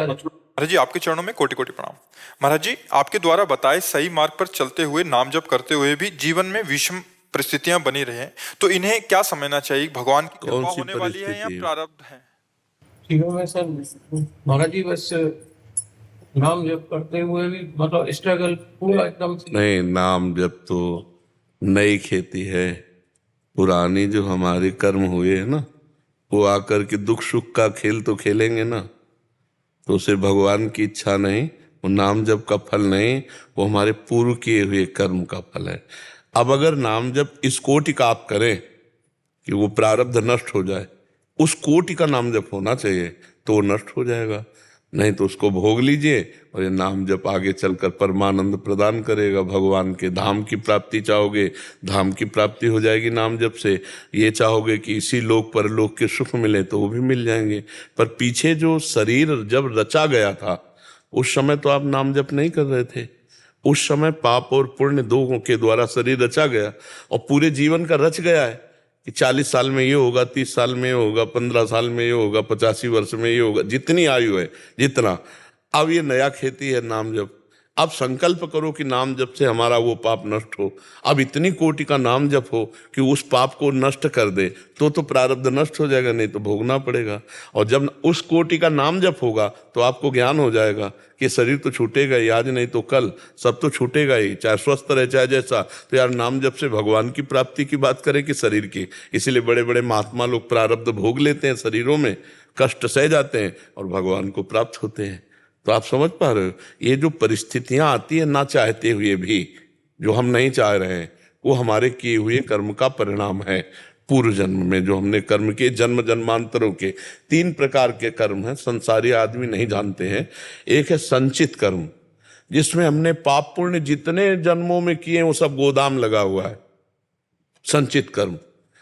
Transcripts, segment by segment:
महाराज जी, आपके चरणों में कोटि कोटि प्रणाम। महाराज जी, आपके द्वारा बताए सही मार्ग पर चलते हुए, नाम जप करते हुए भी जीवन में विषम परिस्थितियां बनी रहे, तो इन्हें क्या समझना चाहिए? भगवान की कौन कृपा सी होने वाली है या परिस्थिति है? प्रारब्ध है? जीवन में सर महाराज जी बस नाम जप करते हुए भी मतलब स्ट्रगल पूरा एकदम नहीं, नाम जब तो नई खेती है। पुरानी जो हमारे कर्म हुए हैं ना, वो आकर के दुख सुख का खेल तो खेलेंगे ना। तो उसे भगवान की इच्छा नहीं, वो नाम जप का फल नहीं, वो हमारे पूर्व किए हुए कर्म का फल है। अब अगर नाम जप इस कोटि का आप करें कि वो प्रारब्ध नष्ट हो जाए, उस कोटि का नाम जप होना चाहिए, तो वो नष्ट हो जाएगा। नहीं तो उसको भोग लीजिए और ये नाम जप आगे चलकर परमानंद प्रदान करेगा। भगवान के धाम की प्राप्ति चाहोगे, धाम की प्राप्ति हो जाएगी नाम जप से। ये चाहोगे कि इसी लोक पर लोक के सुख मिले, तो वो भी मिल जाएंगे। पर पीछे जो शरीर जब रचा गया था, उस समय तो आप नाम जप नहीं कर रहे थे। उस समय पाप और पुण्य दो के द्वारा शरीर रचा गया, और पूरे जीवन का रच गया है कि 40 साल में ये होगा, 30 साल में ये होगा, 15 साल में ये होगा, 85 वर्ष में ये होगा, जितनी आयु है जितना। अब ये नया खेती है नाम जप। अब संकल्प करो कि नाम जप से हमारा वो पाप नष्ट हो। अब इतनी कोटि का नाम जप हो कि उस पाप को नष्ट कर दे, तो प्रारब्ध नष्ट हो जाएगा, नहीं तो भोगना पड़ेगा। और जब उस कोटि का नाम जप होगा तो आपको ज्ञान हो जाएगा कि शरीर तो छूटेगा ही, आज नहीं तो कल सब तो छूटेगा ही, चाहे स्वस्थ रहे चाहे जैसा। तो यार नाम जप से भगवान की प्राप्ति की बात करें कि शरीर की? इसीलिए बड़े बड़े महात्मा लोग प्रारब्ध भोग लेते हैं, शरीरों में कष्ट सह जाते हैं और भगवान को प्राप्त होते हैं। तो आप समझ पा रहे हो, ये जो परिस्थितियां आती है ना चाहते हुए भी, जो हम नहीं चाह रहे हैं, वो हमारे किए हुए कर्म का परिणाम है। पूर्व जन्म में जो हमने कर्म किए, जन्म जन्मांतरों के 3 प्रकार के कर्म हैं, संसारी आदमी नहीं जानते हैं। एक है संचित कर्म, जिसमें हमने पाप पुण्य जितने जन्मों में किए वो सब गोदाम लगा हुआ है, संचित कर्म।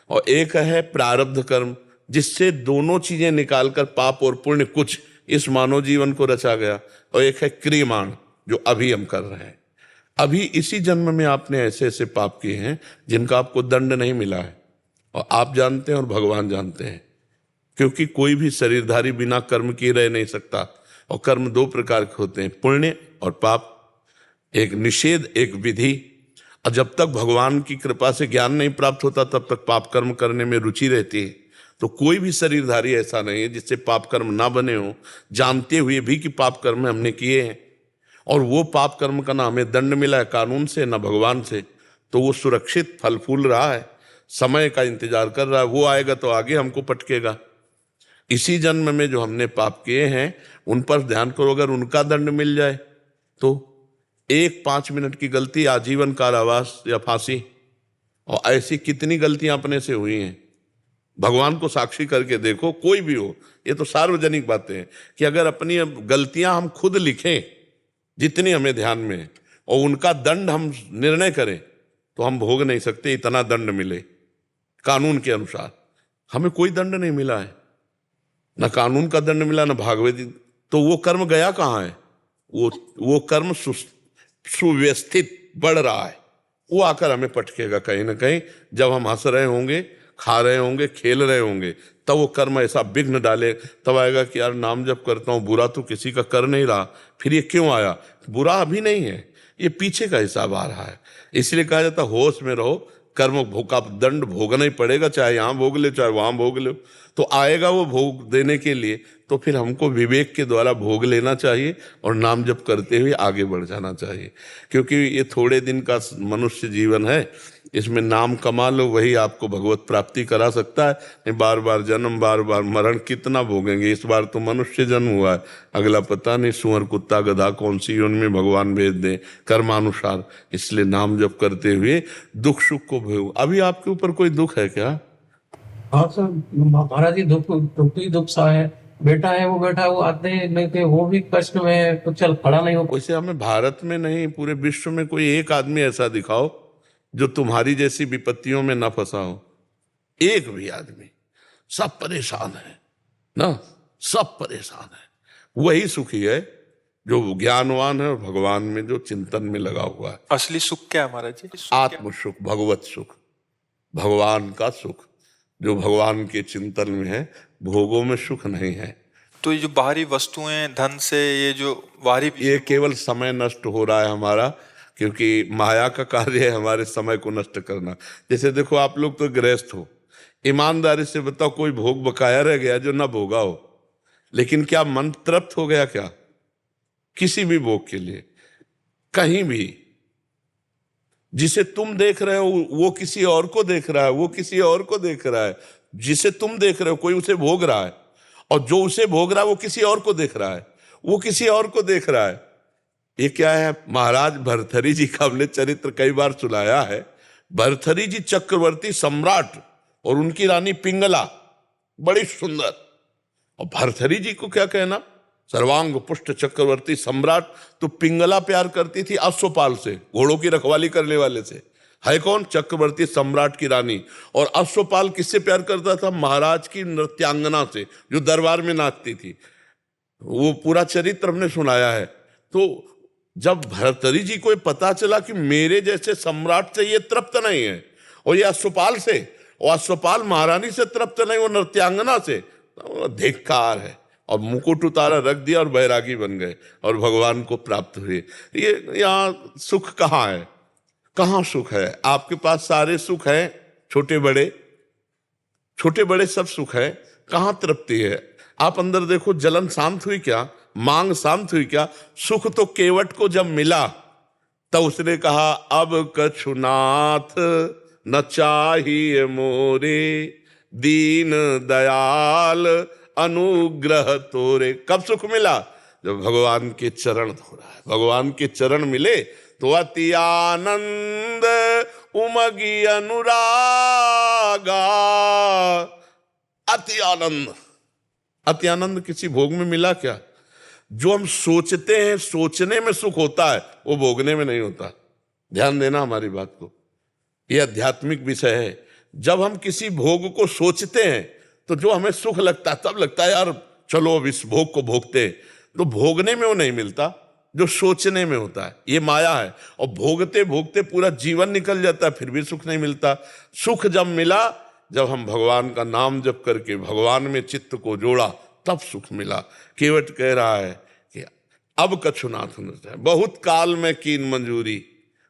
और एक है प्रारब्ध कर्म, जिससे दोनों चीजें निकालकर पाप और पुण्य कुछ इस मानव जीवन को रचा गया। और एक है क्रियमाण, जो अभी हम कर रहे हैं। अभी इसी जन्म में आपने ऐसे ऐसे पाप किए हैं जिनका आपको दंड नहीं मिला है, और आप जानते हैं और भगवान जानते हैं। क्योंकि कोई भी शरीरधारी बिना कर्म किए रह नहीं सकता। और कर्म 2 प्रकार के होते हैं, पुण्य और पाप। एक निषेध, एक विधि। और जब तक भगवान की कृपा से ज्ञान नहीं प्राप्त होता, तब तक पाप कर्म करने में रुचि रहती है। तो कोई भी शरीरधारी ऐसा नहीं है जिससे पाप कर्म ना बने हो, जानते हुए भी कि पाप कर्म हमने किए हैं। और वो पाप कर्म का ना हमें दंड मिला है कानून से, ना भगवान से। तो वो सुरक्षित फल फूल रहा है, समय का इंतजार कर रहा है। वो आएगा तो आगे हमको पटकेगा। इसी जन्म में जो हमने पाप किए हैं उन पर ध्यान करो। अगर उनका दंड मिल जाए तो 5 मिनट की गलती आजीवन कारावास या फांसी। और ऐसी कितनी गलतियां अपने से हुई हैं, भगवान को साक्षी करके देखो। कोई भी हो, ये तो सार्वजनिक बातें हैं कि अगर अपनी गलतियां हम खुद लिखें जितनी हमें ध्यान में है, और उनका दंड हम निर्णय करें, तो हम भोग नहीं सकते इतना दंड मिले कानून के अनुसार। हमें कोई दंड नहीं मिला है, ना कानून का दंड मिला, ना भागवत। तो वो कर्म गया कहाँ है? वो कर्म सुव्यवस्थित बढ़ रहा है, वो आकर हमें पटकेगा कहीं ना कहीं। जब हम हंस रहे होंगे, खा रहे होंगे, खेल रहे होंगे, तब वो कर्म ऐसा विघ्न डाले, तब आएगा कि यार नाम जप करता हूँ, बुरा तो किसी का कर नहीं रहा, फिर ये क्यों आया? बुरा अभी नहीं है, ये पीछे का हिसाब आ रहा है। इसलिए कहा जाता होश में रहो, कर्म का दंड भोगना ही पड़ेगा, चाहे यहाँ भोग ले चाहे वहां भोग ले। तो आएगा वो भोग देने के लिए, तो फिर हमको विवेक के द्वारा भोग लेना चाहिए और नाम जप करते हुए आगे बढ़ जाना चाहिए। क्योंकि ये थोड़े दिन का मनुष्य जीवन है, इसमें नाम कमा लो, वही आपको भगवत प्राप्ति करा सकता है। नहीं बार बार जन्म, बार बार मरण कितना भोगेंगे? इस बार तो मनुष्य जन्म हुआ है, अगला पता नहीं सुअर कुत्ता गधा कौन सी उनमें भगवान भेज दे कर्मानुसार। इसलिए नाम जप करते हुए दुख सुख को भोग। अभी आपके ऊपर कोई दुख है क्या? हाँ सर, महाराज जी दुख ही दुख सा है। बेटा है, वो बेटा वो आते नहीं थे, वो भी कष्ट में है, तो चल खड़ा नहीं हो। वैसे हमें भारत में नहीं, पूरे विश्व में कोई एक आदमी ऐसा दिखाओ जो तुम्हारी जैसी विपत्तियों में न फंसा हो। एक भी आदमी। सब परेशान है ना, सब परेशान है। वही सुखी है जो ज्ञानवान है और भगवान में जो चिंतन में लगा हुआ है। असली सुख क्या है महाराज जी? आत्म सुख, भगवत सुख, भगवान का सुख, जो भगवान के चिंतन में है। भोगों में सुख नहीं है, तो ये जो बाहरी वस्तुएं, धन से, ये जो बाहरी ये केवल समय नष्ट हो रहा है हमारा, क्योंकि माया का कार्य है हमारे समय को नष्ट करना। जैसे देखो, आप लोग तो गृहस्थ हो, ईमानदारी से बताओ, कोई भोग बकाया रह गया जो ना भोगा हो? लेकिन क्या मन तृप्त हो गया क्या किसी भी भोग के लिए? कहीं भी। जिसे तुम देख रहे हो वो किसी और को देख रहा है, वो किसी और को देख रहा है। जिसे तुम देख रहे हो कोई उसे भोग रहा है, और जो उसे भोग रहा है वो किसी और को देख रहा है, वो किसी और को देख रहा है। ये क्या है? महाराज भर्तृहरि जी का हमने चरित्र कई बार सुनाया है। भर्तृहरि जी चक्रवर्ती सम्राट और उनकी रानी पिंगला, बड़ी सुंदर। और भर्तृहरि जी को क्या कहना, सर्वांग पुष्ट चक्रवर्ती सम्राट। तो पिंगला प्यार करती थी अश्वपाल से, घोड़ों की रखवाली करने वाले से। है कौन? चक्रवर्ती सम्राट की रानी। और अश्वपाल किससे प्यार करता था? महाराज की नृत्यांगना से, जो दरबार में नाचती थी। वो पूरा चरित्र हमने सुनाया है। तो जब भर्तृहरि जी को पता चला कि मेरे जैसे सम्राट से ये तृप्त नहीं है, और ये अश्वपाल से, और अश्वपाल महारानी से तृप्त नहीं, वो नृत्यांगना से, तो धिक्कार है। और मुकुट उतारा, रख दिया, और बैरागी बन गए और भगवान को प्राप्त हुए। ये यहाँ सुख कहाँ है? कहाँ सुख है? आपके पास सारे सुख हैं, छोटे बड़े, छोटे बड़े सब सुख है। कहाँ तृप्ति है? आप अंदर देखो, जलन शांत हुई क्या? मांग शांत हुई क्या? सुख तो केवट को जब मिला तब उसने कहा, अब कछुनाथ न चाहिए मोरे, दीन दयाल अनुग्रह तोरे। कब सुख मिला? जब भगवान के चरण धो रहा है। भगवान के चरण मिले तो अति आनंद उमगी अनुरागा। अति आनंद, अति आनंद किसी भोग में मिला क्या? जो हम सोचते हैं, सोचने में सुख होता है, वो भोगने में नहीं होता। ध्यान देना हमारी बात को, यह आध्यात्मिक विषय है। जब हम किसी भोग को सोचते हैं तो जो हमें सुख लगता है, तब लगता है यार चलो अब इस भोग को भोगते हैं। तो भोगने में वो नहीं मिलता जो सोचने में होता है। ये माया है। और भोगते भोगते पूरा जीवन निकल जाता है, फिर भी सुख नहीं मिलता। सुख जब मिला, जब हम भगवान का नाम जप करके भगवान में चित्त को जोड़ा, तब सुख मिला। केवट कह रहा है कि अब कछुनाथ नृत्य, बहुत काल में कीन मंजूरी,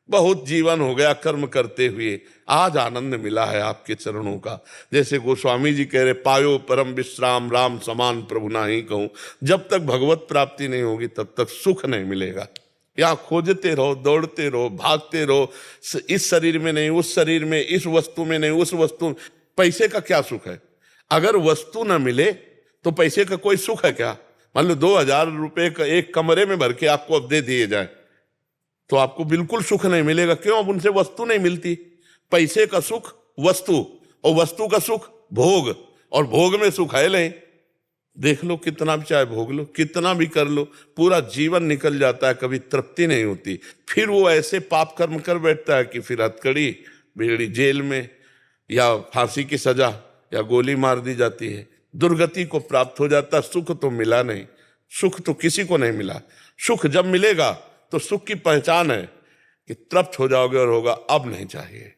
बहुत जीवन हो गया कर्म करते हुए, आज आनंद मिला है आपके चरणों का। जैसे गोस्वामी जी कह रहे, पायो परम विश्राम, राम समान प्रभु नाही कहूं। जब तक भगवत प्राप्ति नहीं होगी तब तक सुख नहीं मिलेगा। यहाँ खोजते रहो, दौड़ते रहो, भागते रहो, इस शरीर में नहीं, उस शरीर में, इस वस्तु में नहीं, उस वस्तु। पैसे का क्या सुख है? अगर वस्तु न मिले तो पैसे का कोई सुख है क्या? मान लो 2000 रुपए का एक कमरे में भर के आपको अब दे दिए जाए तो आपको बिल्कुल सुख नहीं मिलेगा। क्यों? अब उनसे वस्तु नहीं मिलती। पैसे का सुख वस्तु, और वस्तु का सुख भोग, और भोग में सुख है नहीं। देख लो, कितना भी चाहे भोग लो, कितना भी कर लो, पूरा जीवन निकल जाता है, कभी तृप्ति नहीं होती। फिर वो ऐसे पाप कर्म कर बैठता है कि फिर हथकड़ी बेड़ी, जेल में, या फांसी की सजा, या गोली मार दी जाती है, दुर्गति को प्राप्त हो जाता। सुख तो मिला नहीं, सुख तो किसी को नहीं मिला। सुख जब मिलेगा तो सुख की पहचान है कि तृप्त हो जाओगे और होगा अब नहीं चाहिए।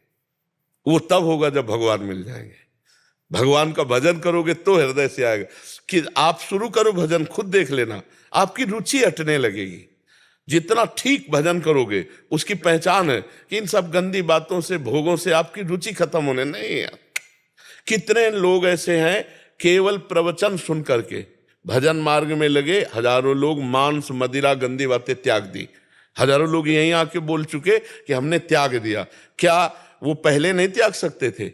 वो तब होगा जब भगवान मिल जाएंगे। भगवान का भजन करोगे तो हृदय से आएगा। कि आप शुरू करो भजन, खुद देख लेना, आपकी रुचि हटने लगेगी। जितना ठीक भजन करोगे, उसकी पहचान है कि इन सब गंदी बातों से, भोगों से आपकी रुचि खत्म होने नहीं है। कितने लोग ऐसे हैं केवल प्रवचन सुन करके भजन मार्ग में लगे, हजारों लोग मांस मदिरा गंदी बातें त्याग दी। हजारों लोग यहीं आके बोल चुके कि हमने त्याग दिया। क्या वो पहले नहीं त्याग सकते थे?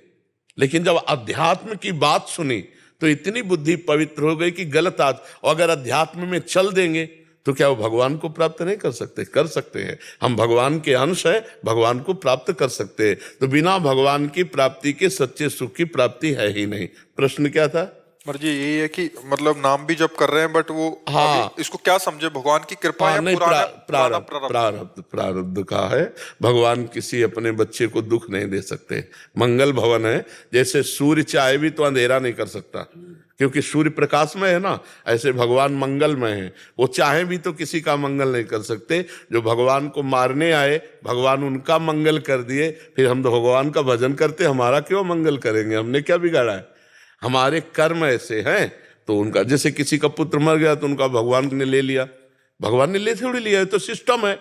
लेकिन जब अध्यात्म की बात सुनी तो इतनी बुद्धि पवित्र हो गई कि गलत आज, और अगर अध्यात्म में चल देंगे तो क्या वो भगवान को प्राप्त नहीं कर सकते? कर सकते हैं। हम भगवान के अंश हैं, भगवान को प्राप्त कर सकते हैं। तो बिना भगवान की प्राप्ति के सच्चे सुख की प्राप्ति है ही नहीं। प्रश्न क्या था? मर्जी यही है कि मतलब नाम भी जब कर रहे हैं, बट वो हाँ, इसको क्या समझे, भगवान की कृपा या नहीं, पुराना प्रारब्ध, प्रारब्ध का है। भगवान किसी अपने बच्चे को दुख नहीं दे सकते। मंगल भवन है, जैसे सूर्य चाहे भी तो अंधेरा नहीं कर सकता, क्योंकि सूर्य प्रकाश में है ना, ऐसे भगवान मंगलमय है। वो चाहे भी तो किसी का मंगल नहीं कर सकते। जो भगवान को मारने आए, भगवान उनका मंगल कर दिए, फिर हम तो भगवान का भजन करते, हमारा क्यों मंगल करेंगे? हमने क्या बिगाड़ा है? हमारे कर्म ऐसे हैं, तो उनका, जैसे किसी का पुत्र मर गया तो उनका भगवान ने ले लिया। भगवान ने ले थोड़ी लिया, ये तो सिस्टम है,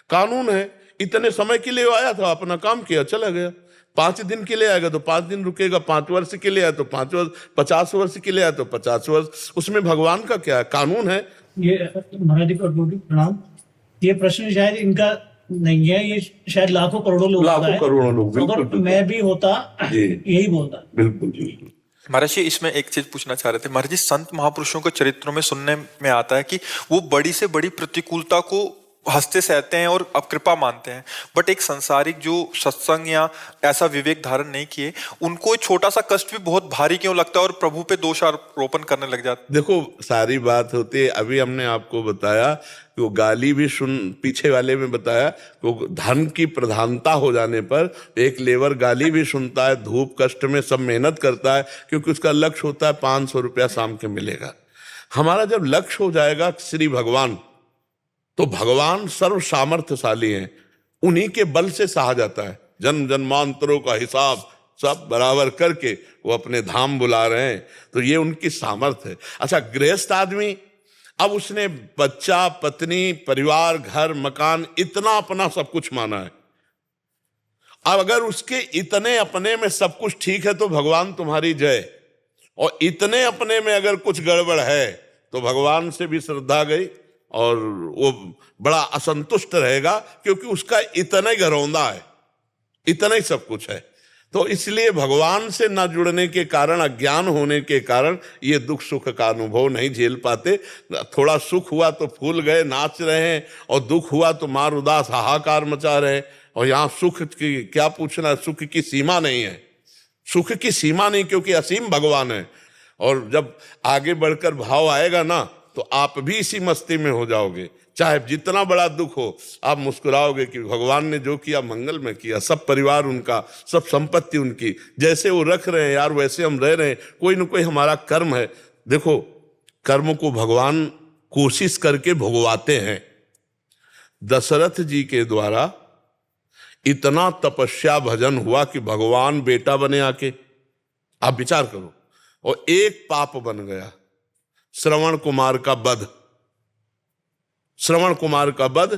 कानून है। इतने समय के लिए वो आया था, अपना काम किया, चला गया। 5 दिन के लिए आएगा तो 5 दिन रुकेगा, 5 वर्ष के लिए आया तो 5 वर्ष, 50 वर्ष के लिए आया तो 50 वर्ष। उसमें भगवान का क्या है, कानून है। ये महाराज जी को प्रणाम। ये प्रश्न शायद इनका नहीं है, ये शायद लाखों करोड़ों लोग, लाखों करोड़ों लोग, बिल्कुल, अगर मैं भी होता यही बोलता। बिल्कुल बिल्कुल। महाराज जी इसमें एक चीज पूछना चाह रहे थे। महाराज जी संत महापुरुषों के चरित्रों में सुनने में आता है कि वो बड़ी से बड़ी प्रतिकूलता को हंसते सहते हैं और अब कृपा मानते हैं, बट एक संसारिक जो सत्संग या ऐसा विवेक धारण नहीं किए, उनको छोटा सा कष्ट भी बहुत भारी क्यों लगता है और प्रभु पे दोषारोपण करने लग जाते। देखो सारी बात होती है, अभी हमने आपको बताया कि वो गाली भी सुन, पीछे वाले में बताया कि वो धन की प्रधानता हो जाने पर एक लेबर गाली भी सुनता है, धूप कष्ट में सब मेहनत करता है, क्योंकि उसका लक्ष्य होता है 500 रुपया शाम के मिलेगा। हमारा जब लक्ष्य हो जाएगा श्री भगवान, तो भगवान सर्व सामर्थ्यशाली हैं, उन्हीं के बल से सहा जाता है। जन्म जन्मांतरों का हिसाब सब बराबर करके वो अपने धाम बुला रहे हैं, तो ये उनकी सामर्थ्य है। अच्छा, गृहस्थ आदमी, अब उसने बच्चा, पत्नी, परिवार, घर, मकान, इतना अपना सब कुछ माना है। अब अगर उसके इतने अपने में सब कुछ ठीक है तो भगवान तुम्हारी जय, और इतने अपने में अगर कुछ गड़बड़ है तो भगवान से भी श्रद्धा गई और वो बड़ा असंतुष्ट रहेगा, क्योंकि उसका इतना ही घरौंदा है, इतना ही सब कुछ है। तो इसलिए भगवान से न जुड़ने के कारण, अज्ञान होने के कारण ये दुख सुख का अनुभव नहीं झेल पाते। थोड़ा सुख हुआ तो फूल गए, नाच रहे हैं, और दुख हुआ तो मार उदास हाहाकार मचा रहे हैं। और यहाँ सुख की क्या पूछना, सुख की सीमा नहीं है, सुख की सीमा नहीं, क्योंकि असीम भगवान है। और जब आगे बढ़कर भाव आएगा ना, तो आप भी इसी मस्ती में हो जाओगे। चाहे जितना बड़ा दुख हो, आप मुस्कुराओगे कि भगवान ने जो किया मंगल में किया, सब परिवार उनका, सब संपत्ति उनकी, जैसे वो रख रहे हैं यार वैसे हम रह रहे हैं, कोई ना कोई हमारा कर्म है। देखो, कर्म को भगवान कोशिश करके भुगवाते हैं। दशरथ जी के द्वारा इतना तपस्या भजन हुआ कि भगवान बेटा बने आके, आप विचार करो, और एक पाप बन गया, श्रवण कुमार का वध। श्रवण कुमार का वध,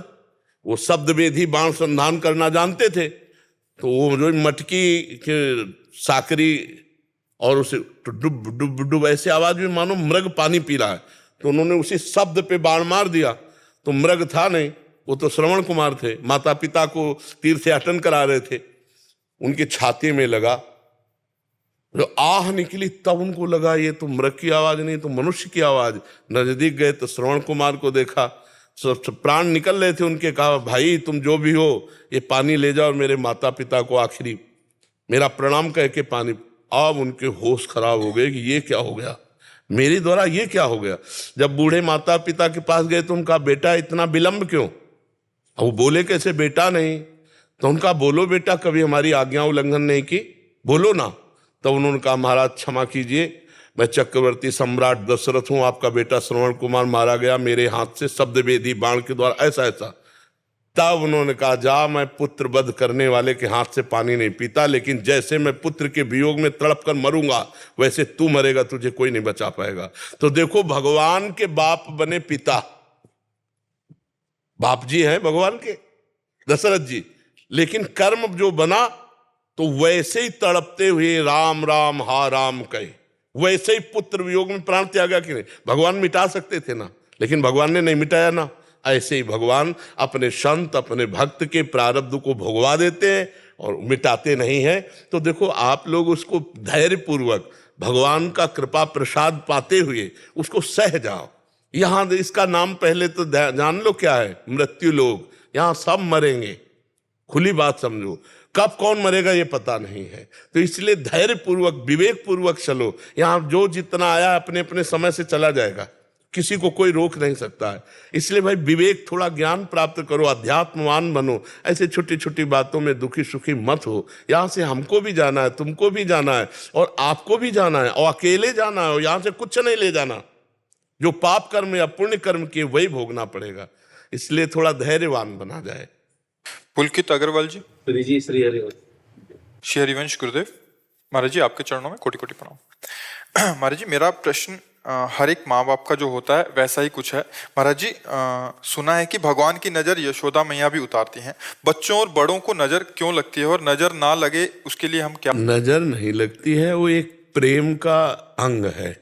वो शब्द वेदी बाण संधान करना जानते थे, तो वो जो मटकी के साकरी और उसे डुब डुब डुब ऐसे आवाज में मानो मृग पानी पी रहा है, तो उन्होंने उसी शब्द पे बाण मार दिया। तो मृग था नहीं, वो तो श्रवण कुमार थे, माता पिता को तीर्थयाटन करा रहे थे। उनकी छाती में लगा, जो आह निकली तब उनको लगा ये तो मृग की आवाज नहीं, तो मनुष्य की आवाज। नजदीक गए तो श्रवण कुमार को देखा, प्राण निकल रहे थे उनके। कहा, भाई तुम जो भी हो, ये पानी ले जाओ और मेरे माता पिता को आखिरी मेरा प्रणाम कह के पानी। अब उनके होश खराब हो गए कि ये क्या हो गया, मेरे द्वारा ये क्या हो गया। जब बूढ़े माता पिता के पास गए तो उनका, बेटा इतना विलंब क्यों। अब वो बोले कैसे, बेटा नहीं। तो उनका, बोलो बेटा, कभी हमारी आज्ञा उल्लंघन नहीं की, बोलो ना। तब उन्होंने कहा, महाराज क्षमा कीजिए, मैं चक्रवर्ती सम्राट दशरथ हूं, आपका बेटा श्रवण कुमार मारा गया मेरे हाथ से शब्द वेदी बाण के द्वारा, ऐसा ऐसा। तब उन्होंने कहा, जा, मैं पुत्र वध करने वाले के हाथ से पानी नहीं पीता, लेकिन जैसे मैं पुत्र के वियोग में तड़प कर मरूंगा वैसे तू मरेगा, तुझे कोई नहीं बचा पाएगा। तो देखो, भगवान के बाप बने पिता, बाप जी हैं भगवान के दशरथ जी, लेकिन कर्म जो बना तो वैसे ही तड़पते हुए राम राम हा राम कहे, वैसे ही पुत्र वियोग में प्राण त्यागा कि नहीं। भगवान मिटा सकते थे ना, लेकिन भगवान ने नहीं मिटाया ना। ऐसे ही भगवान अपने संत, अपने भक्त के प्रारब्ध को भोगवा देते हैं और मिटाते नहीं हैं। तो देखो, आप लोग उसको धैर्य पूर्वक भगवान का कृपा प्रसाद पाते हुए उसको सह जाओ। यहाँ इसका नाम पहले तो जान लो क्या है, मृत्यु लोग। यहाँ सब मरेंगे, खुली बात समझो, कब कौन मरेगा ये पता नहीं है। तो इसलिए धैर्य पूर्वक, विवेक पूर्वक चलो। यहाँ जो जितना आया अपने अपने समय से चला जाएगा, किसी को कोई रोक नहीं सकता है। इसलिए भाई विवेक, थोड़ा ज्ञान प्राप्त करो, अध्यात्मवान बनो। ऐसे छोटी छोटी बातों में दुखी सुखी मत हो। यहाँ से हमको भी जाना है, तुमको भी जाना है, और आपको भी जाना है, और अकेले जाना है, और यहाँ से कुछ नहीं ले जाना। जो पाप कर्म या पुण्य कर्म किए वही भोगना पड़ेगा। इसलिए थोड़ा धैर्यवान बना जाए। पुलकित अग्रवाल जी। श्री हरिवंश गुरुदेव। महाराज जी आपके चरणों में कोटि कोटि प्रणाम। महाराज जी, मेरा प्रश्न हर एक माँ बाप का जो होता है वैसा ही कुछ है। महाराज जी, सुना है कि भगवान की नजर यशोदा मैया भी उतारती हैं। बच्चों और बड़ों को नजर क्यों लगती है, और नजर ना लगे उसके लिए हम क्या? नजर नहीं लगती है, वो एक प्रेम का अंग है।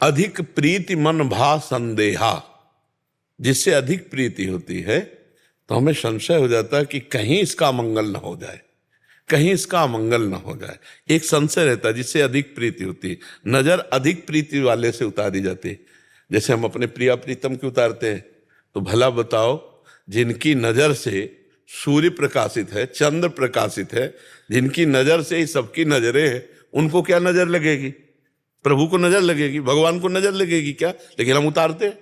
अधिक प्रीति मन भा संदेहा, जिससे अधिक प्रीति होती है तो हमें संशय हो जाता है कि कहीं इसका मंगल न हो जाए, कहीं इसका अमंगल न हो जाए। एक संशय रहता है, जिससे अधिक प्रीति होती है। नजर अधिक प्रीति वाले से उतारी जाती है। जैसे हम अपने प्रिया प्रीतम की उतारते हैं, तो भला बताओ, जिनकी नजर से सूर्य प्रकाशित है, चंद्र प्रकाशित है, जिनकी नजर से ही सबकी नजरें हैं, उनको क्या नजर लगेगी? प्रभु को नजर लगेगी, भगवान को नजर लगेगी क्या? लेकिन हम उतारते हैं,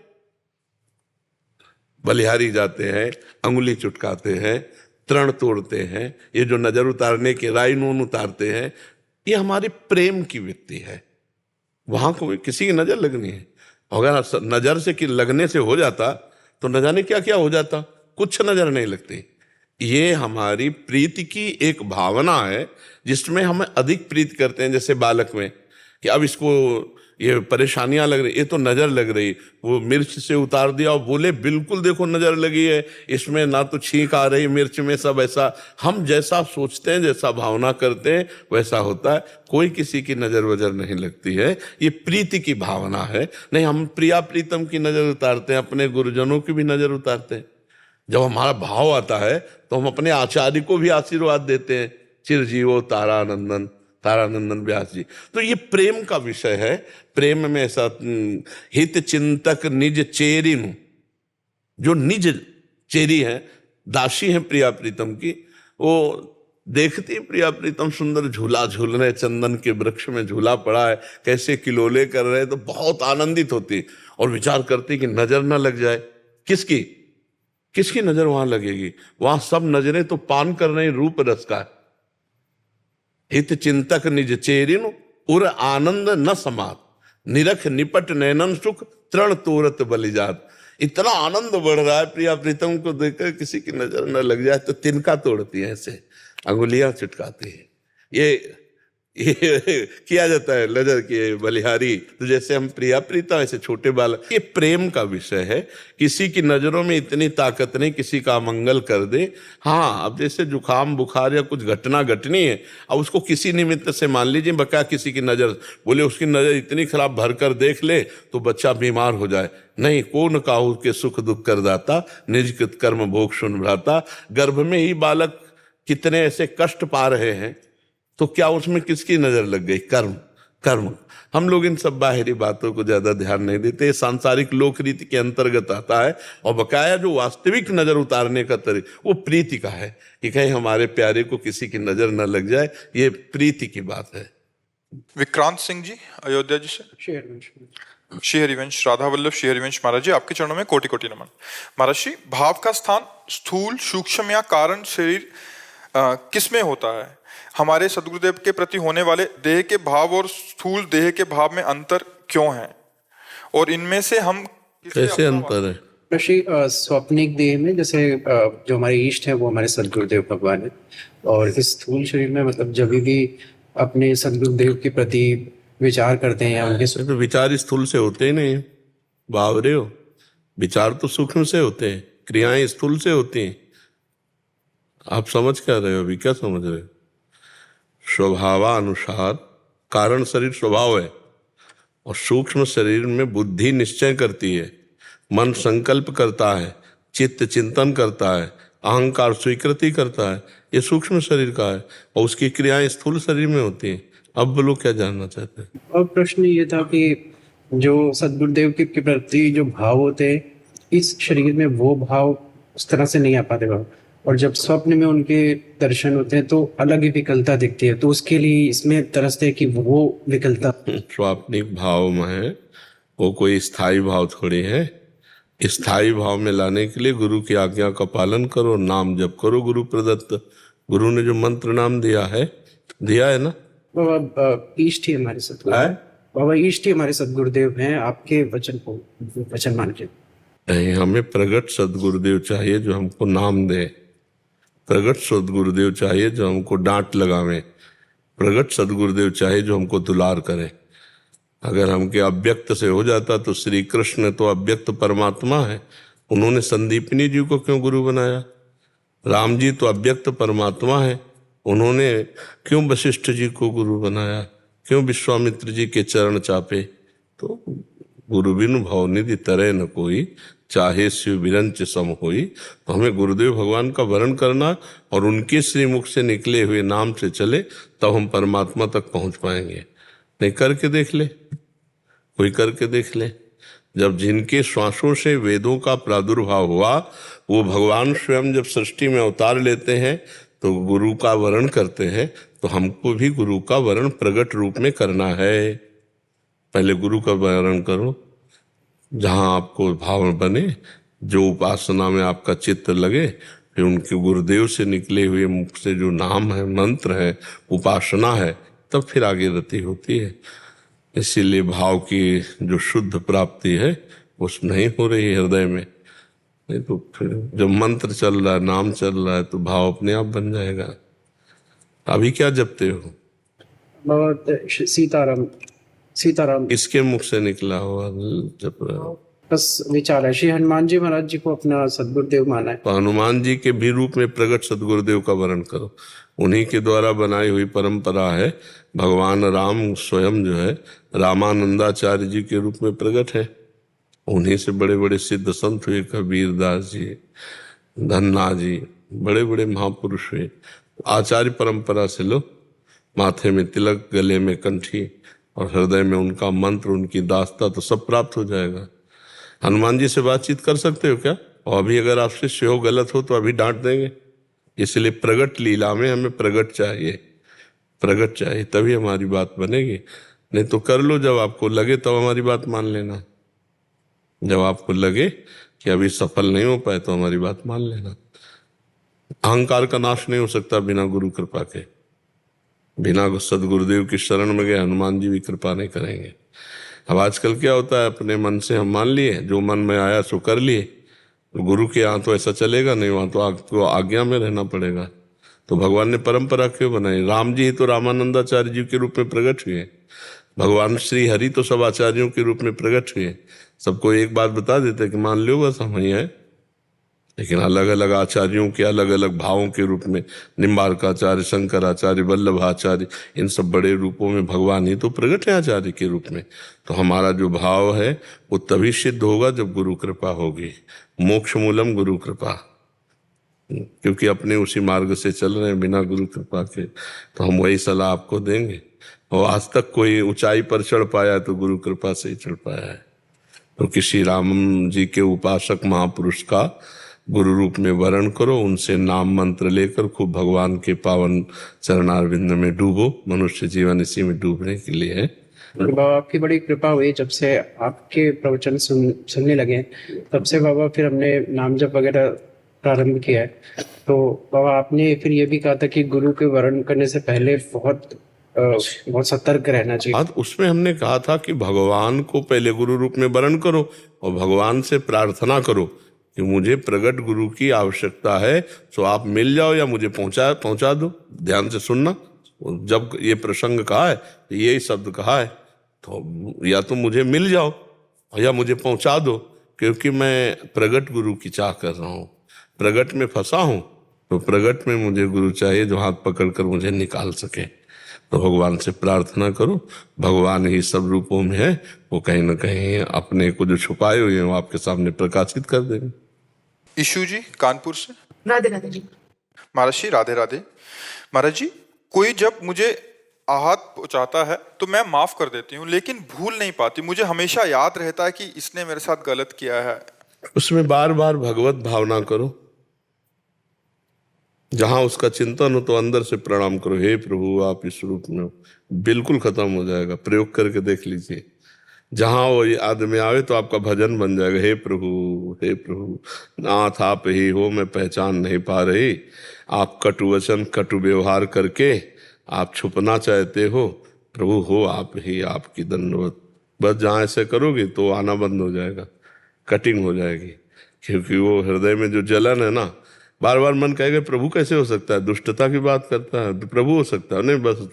बलिहारी जाते हैं, अंगुली चुटकाते हैं, तृण तोड़ते हैं, ये जो नजर उतारने के राई नून उतारते हैं, ये हमारी प्रेम की वृत्ति है। वहां को किसी की नजर लगनी है। अगर नजर से कि लगने से हो जाता तो न जाने क्या क्या हो जाता, कुछ नजर नहीं लगती। ये हमारी प्रीति की एक भावना है, जिसमें हम अधिक प्रीति करते हैं। जैसे बालक में कि अब इसको ये परेशानियां लग रही, ये तो नजर लग रही, वो मिर्च से उतार दिया और बोले बिल्कुल देखो नजर लगी है, इसमें ना तो छींक आ रही मिर्च में, सब ऐसा। हम जैसा सोचते हैं, जैसा भावना करते हैं, वैसा होता है। कोई किसी की नजर वजर नहीं लगती है, ये प्रीति की भावना है। नहीं, हम प्रिया प्रीतम की नजर उतारते हैं, अपने गुरुजनों की भी नजर उतारते हैं। जब हमारा भाव आता है तो हम अपने आचार्य को भी आशीर्वाद देते हैं, चिरजीवो तारानंदन, तारानंदन व्यास जी। तो ये प्रेम का विषय है। प्रेम में ऐसा हित चिंतक निज चेरिनु, जो निज चेरी है, दासी है प्रिया प्रीतम की, वो देखती प्रिया प्रीतम सुंदर झूला झूल रहे, चंदन के वृक्ष में झूला पड़ा है, कैसे किलोले कर रहे, तो बहुत आनंदित होती और विचार करती कि नजर ना लग जाए। किसकी किसकी नजर वहां लगेगी? वहां सब नजरें तो पान कर रहे रूप रस का। हित चिंतक निज चेरिनु उर आनंद न समात, निरख निपट नैनन सुख तृण तोरत बलिजात। इतना आनंद बढ़ रहा है प्रिया प्रीतम को देखकर, किसी की नजर न लग जाए तो तिनका तोड़ती है, ऐसे अंगुलियां चिटकाती है। ये किया जाता है नजर के बलिहारी। तो जैसे हम प्रिया प्रीतम, ऐसे छोटे बालक। ये प्रेम का विषय है। किसी की नजरों में इतनी ताकत नहीं किसी का मंगल कर दे। हाँ, अब जैसे जुकाम बुखार या कुछ घटना घटनी है, अब उसको किसी निमित्त से मान लीजिए बका किसी की नजर, बोले उसकी नजर इतनी खराब भर कर देख ले तो बच्चा बीमार हो जाए। नहीं, कौन काहू के सुख दुख कर दाता, निज कृत कर्म भोग सुन भ्राता। गर्भ में ही बालक कितने ऐसे कष्ट पा रहे हैं, तो क्या उसमें किसकी नजर लग गई? कर्म कर्म। हम लोग इन सब बाहरी बातों को ज्यादा ध्यान नहीं देते, सांसारिक लोक रीति के अंतर्गत आता है। और बकाया जो वास्तविक नजर उतारने का तरीका, वो प्रीति का है कि कहीं हमारे प्यारे को किसी की नजर न लग जाए। ये प्रीति की बात है। विक्रांत सिंह जी, अयोध्या जी से। श्री हरिवंश, राधा वल्लभ श्री हरिवंश महाराज जी, आपके चरणों में कोटि कोटि नमन। महाराज जी, भाव का स्थान स्थूल, सूक्ष्म या कारण शरीर किस में होता है? हमारे सदगुरुदेव के प्रति होने वाले देह के भाव और स्थूल देह के भाव में अंतर क्यों है, और इनमें से हम कैसे अंतर है? ऋषि, स्वप्निक देह में जैसे जो हमारे इष्ट है वो हमारे सदगुरुदेव भगवान है, और इस स्थूल शरीर में मतलब जब भी अपने सदगुरुदेव के प्रति विचार करते हैं या उनके तो विचार स्थूल से होते ही नहीं है, बावरे हो। विचार तो सूक्ष्म से होते हैं, क्रियाएं स्थूल से होती हैं। आप समझ क्या रहे हो अभी? क्या समझ रहे हो? स्वभावानुसार कारण शरीर स्वभाव है, और सूक्ष्म शरीर में बुद्धि निश्चय करती है, मन संकल्प करता है, चित्त चिंतन करता है, अहंकार स्वीकृति करता है। ये सूक्ष्म शरीर का है, और उसकी क्रियाएं स्थूल शरीर में होती हैं। अब बोलो क्या जानना चाहते हैं? और प्रश्न ये था कि जो सदगुरुदेव के प्रति जो भाव होते हैं, इस शरीर में वो भाव उस तरह से नहीं आ पाते भाव, और जब स्वप्न में उनके दर्शन होते हैं तो अलग ही विकलता दिखती है। तो उसके लिए इसमें तरसते हैं कि वो विकलता स्वाप्निक भाव में है, वो कोई स्थायी भाव थोड़ी है। स्थायी भाव में लाने के लिए गुरु की आज्ञा का पालन करो, नाम जप करो गुरु प्रदत्त। गुरु ने जो मंत्र नाम दिया है ना। बाबा इष्ट ही हमारे सदगुरुदेव, बाबा इष्ट ही हमारे सदगुरुदेव हैं। आपके वचन को वचन मान के नहीं, हमें प्रगट सदगुरुदेव चाहिए जो हमको नाम दे। प्रगट सदगुरुदेव चाहिए जो हमको डांट लगावे। प्रगट सदगुरुदेव चाहे जो हमको दुलार करे। अगर हमके अव्यक्त से हो जाता तो श्री कृष्ण तो अव्यक्त परमात्मा है, उन्होंने संदीपनी जी को क्यों गुरु बनाया? राम जी तो अव्यक्त परमात्मा है, उन्होंने क्यों वशिष्ठ जी को गुरु बनाया? क्यों विश्वामित्र जी के चरण चापे? तो गुरु बिनु भवनिधि तरह न कोई, चाहे शिव विरंच सम होई। तो हमें गुरुदेव भगवान का वर्ण करना और उनके श्रीमुख से निकले हुए नाम से चले, तब हम परमात्मा तक पहुंच पाएंगे। नहीं करके देख ले, कोई करके देख ले। जब जिनके श्वासों से वेदों का प्रादुर्भाव हुआ, वो भगवान स्वयं जब सृष्टि में अवतार लेते हैं तो गुरु का वर्ण करते हैं, तो हमको भी गुरु का वर्ण प्रगट रूप में करना है। पहले गुरु का वर्ण करो, जहाँ आपको भाव बने, जो उपासना में आपका चित्त लगे, फिर उनके गुरुदेव से निकले हुए मुख से जो नाम है, मंत्र है, उपासना है, तब फिर आगे रति होती है। इसीलिए भाव की जो शुद्ध प्राप्ति है वो नहीं हो रही है हृदय में। नहीं तो फिर जब मंत्र चल रहा है, नाम चल रहा है, तो भाव अपने आप बन जाएगा। अभी क्या जपते हो? बहुत सीताराम सीताराम इसके मुख से निकला हुआ जप रहे हो? बस विचार है। श्री हनुमान जी महाराज जी को अपना सदगुरुदेव माना है। तो हनुमान जी के भी रूप में प्रगट सदगुरुदेव का वर्ण करो। उन्हीं के द्वारा बनाई हुई परंपरा है। भगवान राम स्वयं जो है रामानंदाचार्य जी के रूप में प्रकट है। उन्हीं से बड़े बड़े सिद्ध संत हुए, कबीर दास जी, धन्ना जी, बड़े बड़े महापुरुष हुए। आचार्य परंपरा से लो, माथे में तिलक, गले में कंठी और हृदय में उनका मंत्र, उनकी दास्ता, तो सब प्राप्त हो जाएगा। हनुमान जी से बातचीत कर सकते हो क्या? और अभी अगर आप शिष्य हो, गलत हो तो अभी डांट देंगे। इसलिए प्रगट लीला में हमें प्रगट चाहिए, प्रगट चाहिए, तभी हमारी बात बनेगी। नहीं तो कर लो, जब आपको लगे तब हमारी बात मान लेना। जब आपको लगे कि अभी सफल नहीं हो पाए तो हमारी बात मान लेना। अहंकार का नाश नहीं हो सकता बिना गुरु कृपा के। बिना सदगुरुदेव की शरण में गए हनुमान जी भी कृपा नहीं करेंगे। अब आजकल क्या होता है, अपने मन से हम मान लिए, जो मन में आया सो कर लिए। तो गुरु के यहाँ तो ऐसा चलेगा नहीं, वहाँ तो आपको आज्ञा में रहना पड़ेगा। तो भगवान ने परंपरा क्यों बनाई? राम जी तो रामानंदाचार्य जी के रूप में प्रकट हुए, भगवान श्री हरि तो सब आचार्यों के रूप में प्रकट हुए। सबको एक बात बता देते कि मान लो बस हम ही हैं, लेकिन अलग अलग आचार्यों के अलग अलग भावों के रूप में, निम्बार्काचार्य, शंकराचार्य, वल्लभाचार्य, इन सब बड़े रूपों में भगवान ही तो प्रकट है आचार्य के रूप में। तो हमारा जो भाव है वो तभी सिद्ध होगा जब गुरु कृपा होगी। मोक्ष मूलम गुरु कृपा, क्योंकि अपने उसी मार्ग से चल रहे हैं बिना गुरु कृपा के। तो हम वही सलाह आपको देंगे। और आज तक कोई ऊंचाई पर चढ़ पाया तो गुरु कृपा से ही चढ़ पाया है। तो किसी राम जी के उपासक महापुरुष का गुरु रूप में वर्ण करो, उनसे नाम मंत्र लेकर खूब भगवान के पावन चरणारविंद में डूबो। मनुष्य जीवन इसी में डूबने के लिए है। बाबा आपकी बड़ी कृपा हुई, जब से आपके प्रवचन सुनने लगे तब से बाबा फिर हमने नाम जप वगैरह प्रारंभ किया है। तो बाबा आपने फिर ये भी कहा था कि गुरु के वर्ण करने से पहले बहुत सतर्क रहना चाहिए। आज उसमें हमने कहा था कि भगवान को पहले गुरु रूप में वर्ण करो और भगवान से प्रार्थना करो कि मुझे प्रगट गुरु की आवश्यकता है, तो आप मिल जाओ या मुझे पहुंचा दो। ध्यान से सुनना, जब ये प्रसंग कहा है तो यही शब्द कहा है, तो या तो मुझे मिल जाओ या मुझे पहुंचा दो, क्योंकि मैं प्रगट गुरु की चाह कर रहा हूँ, प्रगट में फंसा हूँ। तो प्रगट में मुझे गुरु चाहिए जो हाथ पकड़कर मुझे निकाल सके। तो भगवान से प्रार्थना करो, भगवान ही सब रूपों में है, वो कहीं ना कहीं अपने को जो छुपाए हुए हैं वो आपके सामने प्रकाशित कर देंगे। ईशु जी कानपुर से। राधे राधे जी। महाराज जी राधे राधे। महाराज जी, कोई जब मुझे आहत पहुंचाता है तो मैं माफ कर देती हूँ, लेकिन भूल नहीं पाती। मुझे हमेशा याद रहता है कि इसने मेरे साथ गलत किया है। उसमें बार बार भगवत भावना करो। जहां उसका चिंतन हो तो अंदर से प्रणाम करो, हे प्रभु आप इस रूप में हो, बिल्कुल खत्म हो जाएगा। प्रयोग करके देख लीजिए। जहां वो आदमी आवे तो आपका भजन बन जाएगा, हे प्रभु नाथ आप ही हो, मैं पहचान नहीं पा रही। आप कटु वचन कटु व्यवहार करके आप छुपना चाहते हो, प्रभु हो आप ही, आपकी दंडवत। बस जहाँ ऐसे करोगे तो आना बंद हो जाएगा, कटिंग हो जाएगी। क्योंकि वो हृदय में जो जलन है ना, बार बार मन कहेगा प्रभु कैसे हो सकता है, दुष्टता की बात करता है, तो प्रभु हो सकता है नहीं, बस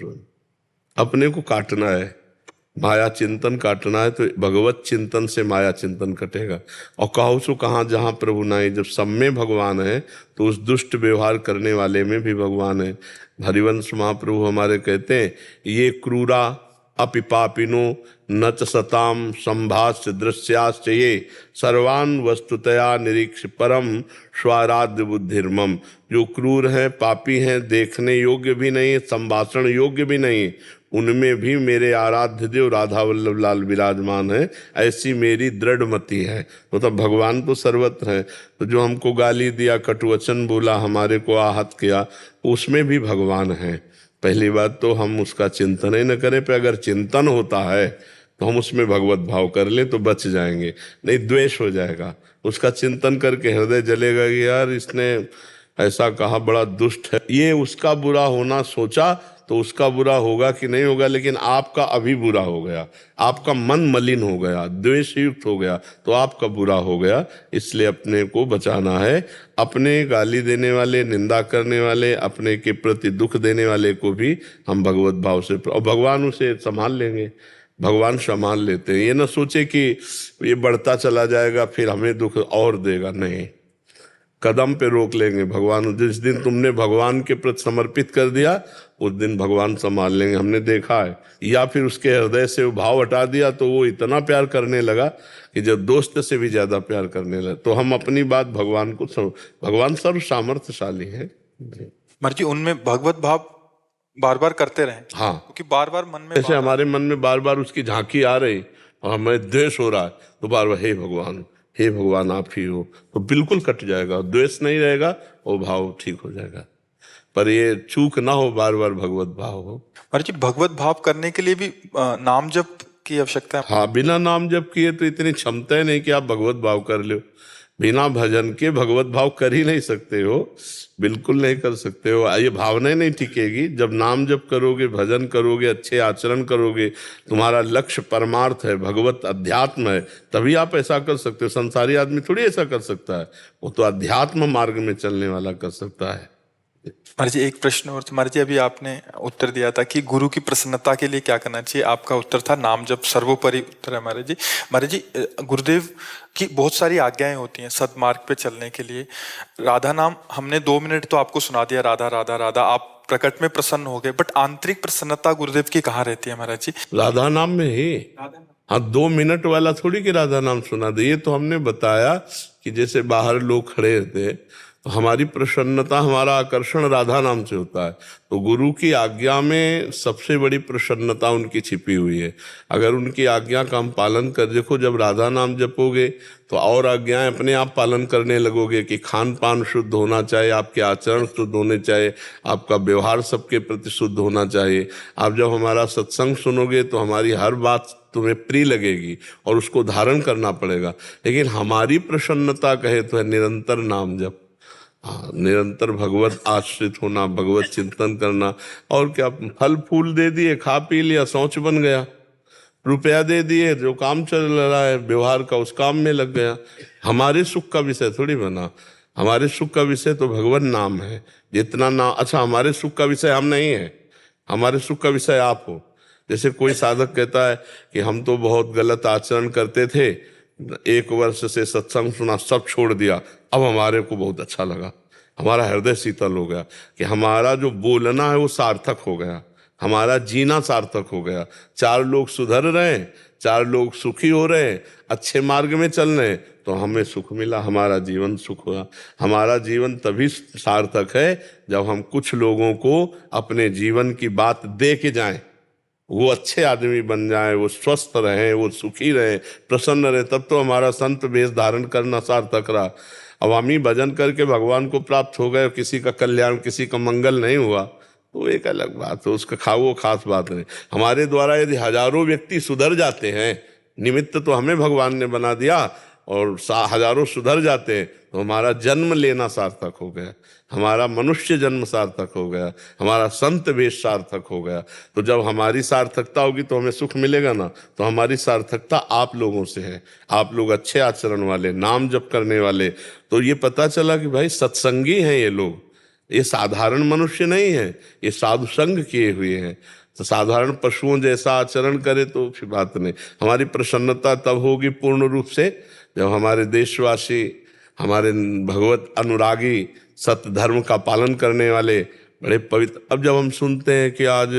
अपने को काटना है, माया चिंतन काटना है, तो भगवत चिंतन से माया चिंतन कटेगा। और कहो सो कहाँ जहाँ प्रभु नाई, जब सब में भगवान है तो उस दुष्ट व्यवहार करने वाले में भी भगवान है। हरिवंश महाप्रभु हमारे कहते हैं, ये क्रूरा अपि पापिनो न च सताम संभाष्य दृश्याश्च ये सर्वान वस्तुतया निरीक्ष परम स्वाराध्य बुद्धिर्मम। जो क्रूर हैं, पापी हैं, देखने योग्य भी नहीं, संभाषण योग्य भी नहीं, उनमें भी मेरे आराध्य देव राधा वल्लभ लाल विराजमान है, ऐसी मेरी दृढ़ मति है। मतलब भगवान तो सर्वत्र है। तो जो हमको गाली दिया, कटुवचन बोला, हमारे को आहत किया, उसमें भी भगवान है। पहली बात तो हम उसका चिंतन ही न करें, पर अगर चिंतन होता है तो हम उसमें भगवत भाव कर ले तो बच जाएंगे, नहीं द्वेष हो जाएगा। उसका चिंतन करके हृदय जलेगा कि यार इसने ऐसा कहा, बड़ा दुष्ट है। ये उसका बुरा होना सोचा तो उसका बुरा होगा कि नहीं होगा, लेकिन आपका अभी बुरा हो गया, आपका मन मलिन हो गया, द्वेष युक्त हो गया, तो आपका बुरा हो गया। इसलिए अपने को बचाना है। अपने गाली देने वाले, निंदा करने वाले, अपने के प्रति दुख देने वाले को भी हम भगवत भाव से, और भगवान उसे संभाल लेंगे, भगवान संभाल लेते हैं। ये ना सोचे कि ये बढ़ता चला जाएगा फिर हमें दुख और देगा, नहीं, कदम पे रोक लेंगे भगवान। जिस दिन तुमने भगवान के प्रति समर्पित कर दिया उस दिन भगवान संभाल लेंगे, हमने देखा है। या फिर उसके हृदय से वो भाव हटा दिया तो वो इतना प्यार करने लगा कि जब दोस्त से भी ज्यादा प्यार करने लगा। तो हम अपनी बात भगवान को, भगवान सर्व सामर्थ्यशाली है। मर्जी उनमें भगवत भाव बार बार करते रहे। हाँ, क्योंकि बार बार मन में जैसे हमारे मन में बार बार उसकी झांकी आ रही और हमें द्वेष हो रहा है तो बार बार हे भगवान आप ही हो, तो बिल्कुल कट जाएगा, द्वेष नहीं रहेगा और भाव ठीक हो जाएगा। पर ये चूक ना हो, बार बार भगवत भाव हो। मर्जी भगवत भाव करने के लिए भी नाम जप की आवश्यकता है। हाँ, बिना नाम जप किए तो इतनी क्षमता है नहीं कि आप भगवत भाव कर लो। बिना भजन के भगवत भाव कर ही नहीं सकते हो, बिल्कुल नहीं कर सकते हो। ये भावना नहीं टिकेगी। जब नाम जप करोगे, भजन करोगे, अच्छे आचरण करोगे, तुम्हारा लक्ष्य परमार्थ है, भगवत अध्यात्म है, तभी आप ऐसा कर सकते हो। संसारी आदमी थोड़ी ऐसा कर सकता है, वो तो अध्यात्म मार्ग में चलने वाला कर सकता है। महाराज जी एक प्रश्न और, महाराज जी अभी आपने उत्तर दिया था कि गुरु की प्रसन्नता के लिए क्या करना चाहिए, आपका उत्तर था नाम जप सर्वोपरि उत्तर है। महाराज जी, गुरुदेव की बहुत सारी आज्ञाएं होती हैं सदमार्ग पे चलने के लिए। राधा नाम हमने 2 मिनट तो आपको सुना दिया, राधा राधा राधा, आप प्रकट में प्रसन्न हो गए, बट आंतरिक प्रसन्नता गुरुदेव की कहाँ रहती है महाराज जी? राधा नाम में ही। हाँ, 2 मिनट वाला थोड़ी कि राधा नाम सुना दे। ये तो हमने बताया कि जैसे बाहर लोग खड़े रहते, तो हमारी प्रसन्नता, हमारा आकर्षण राधा नाम से होता है। तो गुरु की आज्ञा में सबसे बड़ी प्रसन्नता उनकी छिपी हुई है। अगर उनकी आज्ञा का हम पालन कर, देखो जब राधा नाम जपोगे तो और आज्ञाएं अपने आप पालन करने लगोगे कि खान पान शुद्ध होना चाहिए, आपके आचरण शुद्ध होने चाहिए, आपका व्यवहार सबके प्रति शुद्ध होना चाहिए। आप जब हमारा सत्संग सुनोगे तो हमारी हर बात तुम्हें प्रिय लगेगी और उसको धारण करना पड़ेगा। लेकिन हमारी प्रसन्नता कहे तो है निरंतर नाम जप, निरंतर भगवत आश्रित होना, भगवत चिंतन करना। और क्या, फल फूल दे दिए, खा पी लिया, शौच बन गया, रुपया दे दिए, जो काम चल रहा है व्यवहार का उस काम में लग गया। हमारे सुख का विषय थोड़ी बना, हमारे सुख का विषय तो भगवान नाम है। जितना नाम, अच्छा हमारे सुख का विषय हम नहीं है, हमारे सुख का विषय आप हो। जैसे कोई साधक कहता है कि हम तो बहुत गलत आचरण करते थे, 1 वर्ष से सत्संग सुना, सब छोड़ दिया, अब हमारे को बहुत अच्छा लगा, हमारा हृदय शीतल हो गया, कि हमारा जो बोलना है वो सार्थक हो गया, हमारा जीना सार्थक हो गया। 4 लोग सुधर रहे हैं, 4 लोग सुखी हो रहे हैं, अच्छे मार्ग में चल रहे हैं, तो हमें सुख मिला, हमारा जीवन सुख हुआ। हमारा जीवन तभी सार्थक है जब हम कुछ लोगों को अपने जीवन की बात दे के जाएं, वो अच्छे आदमी बन जाए, वो स्वस्थ रहे, वो सुखी रहे, प्रसन्न रहे, तब तो हमारा संत वेश धारण करना सार्थक रहा। अवामी भजन करके भगवान को प्राप्त हो गए, किसी का कल्याण, किसी का मंगल नहीं हुआ, तो एक अलग बात है, उसका खाओ खास बात नहीं। हमारे द्वारा यदि हजारों व्यक्ति सुधर जाते हैं, निमित्त तो हमें भगवान ने बना दिया, और हजारों सुधर जाते हैं तो हमारा जन्म लेना सार्थक हो गया, हमारा मनुष्य जन्म सार्थक हो गया, हमारा संत वेश सार्थक हो गया। तो जब हमारी सार्थकता होगी तो हमें सुख मिलेगा ना। तो हमारी सार्थकता आप लोगों से है, आप लोग अच्छे आचरण वाले, नाम जप करने वाले। तो ये पता चला कि भाई सत्संगी हैं ये लोग, ये साधारण मनुष्य नहीं है, ये साधु संग किए हुए हैं। तो साधारण पशुओं जैसा आचरण करे तो फिर बात नहीं। हमारी प्रसन्नता तब होगी पूर्ण रूप से जब हमारे देशवासी, हमारे भगवत अनुरागी, सत्य धर्म का पालन करने वाले बड़े पवित्र। अब जब हम सुनते हैं कि आज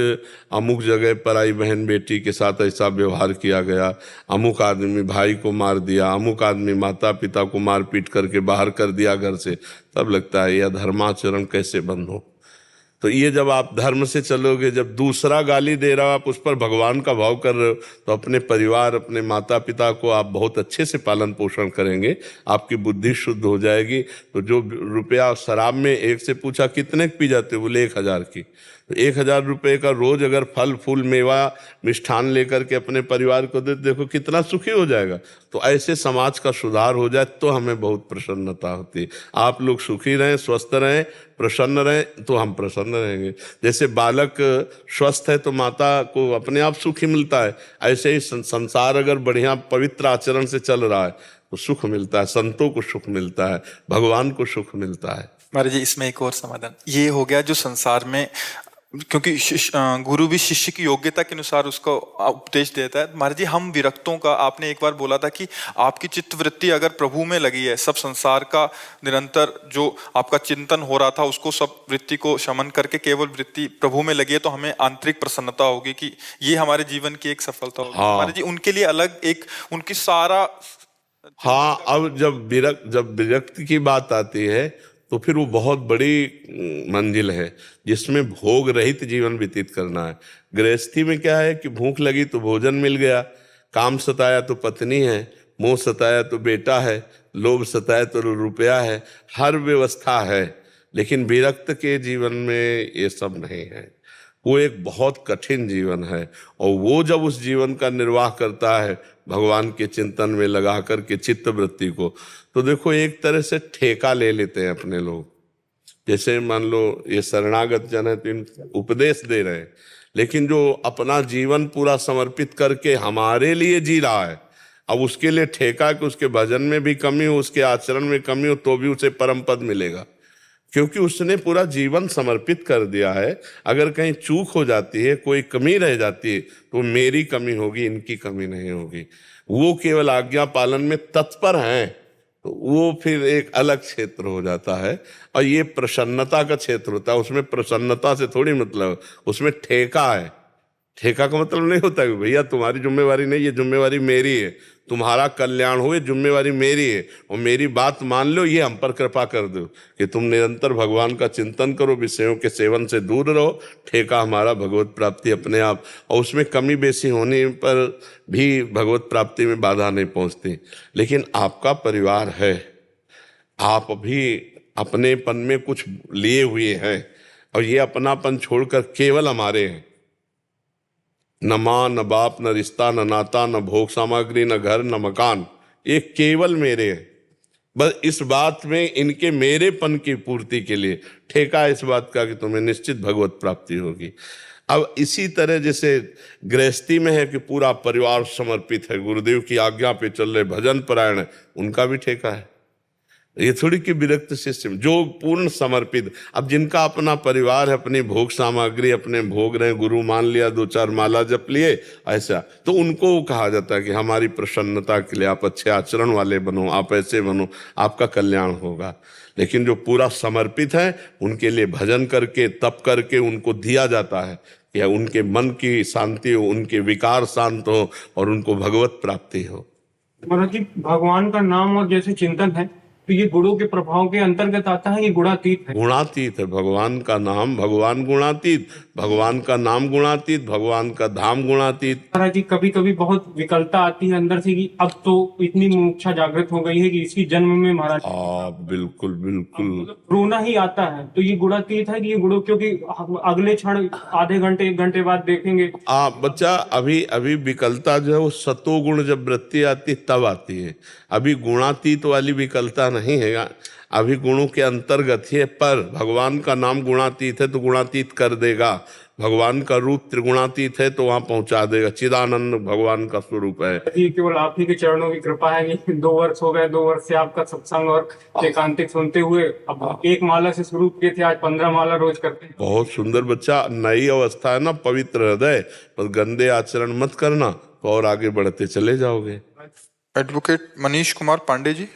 अमुक जगह पर आई बहन बेटी के साथ ऐसा व्यवहार किया गया, अमुक आदमी भाई को मार दिया, अमुक आदमी माता पिता को मार पीट करके बाहर कर दिया घर से, तब लगता है यह धर्माचरण कैसे बंद हो। तो ये जब आप धर्म से चलोगे, जब दूसरा गाली दे रहा हो आप उस पर भगवान का भाव कर रहे हो, तो अपने परिवार, अपने माता पिता को आप बहुत अच्छे से पालन पोषण करेंगे, आपकी बुद्धि शुद्ध हो जाएगी। तो जो रुपया शराब में एक से पूछा कितने पी जाते हो, बोले 1000 की। तो 1000 रुपये का रोज अगर फल फूल मेवा मिष्ठान लेकर के अपने परिवार को दे, देखो कितना सुखी हो जाएगा। तो ऐसे समाज का सुधार हो जाए तो हमें बहुत प्रसन्नता होती है। आप लोग सुखी रहें, स्वस्थ रहें, प्रसन्न रहें, तो हम प्रसन्न रहेंगे। जैसे बालक स्वस्थ है तो माता को अपने आप सुखी मिलता है, ऐसे ही संसार अगर बढ़िया पवित्र आचरण से चल रहा है तो सुख मिलता है, संतों को सुख मिलता है, भगवान को सुख मिलता है। महाराज जी, इसमें एक और समाधान ये हो गया जो संसार में, क्योंकि गुरु भी शिष्य की योग्यता के अनुसार उसको उपदेश देता है। महाराज जी, हम विरक्तों का, आपने एक बार बोला था कि आपकी चित्त वृत्ति अगर प्रभु में लगी है, सब संसार का निरंतर जो आपका चिंतन हो रहा था उसको, सब वृत्ति को शमन करके केवल वृत्ति प्रभु में लगी है, तो हमें आंतरिक प्रसन्नता होगी कि ये हमारे जीवन की एक सफलता होगी। महाराज जी, उनके लिए अलग एक उनकी सारा। हाँ, अब जब विरक्ति की बात आती है तो फिर वो बहुत बड़ी मंजिल है जिसमें भोग रहित जीवन व्यतीत करना है। गृहस्थी में क्या है कि भूख लगी तो भोजन मिल गया, काम सताया तो पत्नी है, मोह सताया तो बेटा है, लोभ सताया तो रुपया है, हर व्यवस्था है। लेकिन विरक्त के जीवन में ये सब नहीं है। वो एक बहुत कठिन जीवन है, और वो जब उस जीवन का निर्वाह करता है भगवान के चिंतन में लगा करके चित्त वृत्ति को, तो देखो एक तरह से ठेका ले लेते हैं अपने लोग। जैसे मान लो ये शरणागत जन है तो इन उपदेश दे रहे हैं, लेकिन जो अपना जीवन पूरा समर्पित करके हमारे लिए जी रहा है, अब उसके लिए ठेका कि उसके भजन में भी कमी हो, उसके आचरण में कमी हो, तो भी उसे परम पद मिलेगा, क्योंकि उसने पूरा जीवन समर्पित कर दिया है। अगर कहीं चूक हो जाती है, कोई कमी रह जाती है, तो मेरी कमी होगी, इनकी कमी नहीं होगी। वो केवल आज्ञा पालन में तत्पर हैं, तो वो फिर एक अलग क्षेत्र हो जाता है। और ये प्रसन्नता का क्षेत्र होता है, उसमें प्रसन्नता से थोड़ी मतलब, उसमें ठेका है। ठेका का मतलब नहीं होता कि भैया तुम्हारी जिम्मेवारी नहीं, ये जिम्मेवारी मेरी है, तुम्हारा कल्याण हो ये जिम्मेवारी मेरी है, और मेरी बात मान लो, ये हम पर कृपा कर दो कि तुम निरंतर भगवान का चिंतन करो, विषयों के सेवन से दूर रहो। ठेका हमारा भगवत प्राप्ति अपने आप, और उसमें कमी बेसी होने पर भी भगवत प्राप्ति में बाधा नहीं पहुंचती। लेकिन आपका परिवार है, आप भी अपनेपन में कुछ लिए हुए हैं, और ये अपनापन छोड़कर केवल हमारे हैं। न माँ, न बाप, न रिश्ता, न नाता, न भोग सामग्री, न घर, न मकान, ये केवल मेरे हैं। बस इस बात में इनके मेरेपन की पूर्ति के लिए ठेका है इस बात का कि तुम्हें निश्चित भगवत प्राप्ति होगी। अब इसी तरह जैसे गृहस्थी में है कि पूरा परिवार समर्पित है, गुरुदेव की आज्ञा पे चल रहे, भजन परायण है, उनका भी ठेका है। ये थोड़ी कि विरक्त शिष्य जो पूर्ण समर्पित। अब जिनका अपना परिवार है, अपनी भोग सामग्री अपने भोग रहे, गुरु मान लिया, 2-4 माला जप लिए, ऐसा, तो उनको कहा जाता है कि हमारी प्रसन्नता के लिए आप अच्छे आचरण वाले बनो, आप ऐसे बनो, आपका कल्याण होगा। लेकिन जो पूरा समर्पित है, उनके लिए भजन करके, तप करके उनको दिया जाता है कि उनके मन की शांति हो, उनके विकार शांत हो, और उनको भगवत प्राप्ति हो। महाराज जी, भगवान का नाम और जैसे चिंतन है, तो ये गुणों के प्रभाव के अंतर्गत आता है, ये गुणातीत है? गुणातीत है। भगवान का नाम, भगवान गुणातीत, भगवान का नाम गुणातीत, भगवान का धाम गुणातीत। महाराज जी, कभी कभी बहुत विकलता आती है अंदर से कि अब तो इतनी मुमुक्षा जागृत हो गई है कि इसकी जन्म में महाराज बिल्कुल बिल्कुल रोना ही आता है, तो ये गुणातीत है कि ये गुणों, क्योंकि अगले क्षण आधे घंटे 1 घंटे बाद देखेंगे बच्चा, अभी विकलता जो है वो सतोगुण जब वृत्ति आती तब आती है। अभी गुणातीत वाली विकलता नहीं है, अभी गुणों के अंतर्गत ही है। पर भगवान का नाम गुणातीत है तो गुणातीत कर देगा। भगवान का रूप त्रिगुणातीत है तो वहां पहुंचा देगा। चिदानंद भगवान का स्वरूप है। ये केवल आप ही के चरणों की कृपा है कि 2 वर्ष हो गए, 2 वर्ष से आपका सत्संग और एकांतिक सुनते हुए अब 1 माला से शुरू किए थे, आज 15 माला रोज करते हैं। बहुत सुंदर बच्चा, नई अवस्था है ना, पवित्र हृदय, पर गंदे आचरण मत करना तो और आगे बढ़ते चले जाओगे। एडवोकेट मनीष कुमार पांडे जी।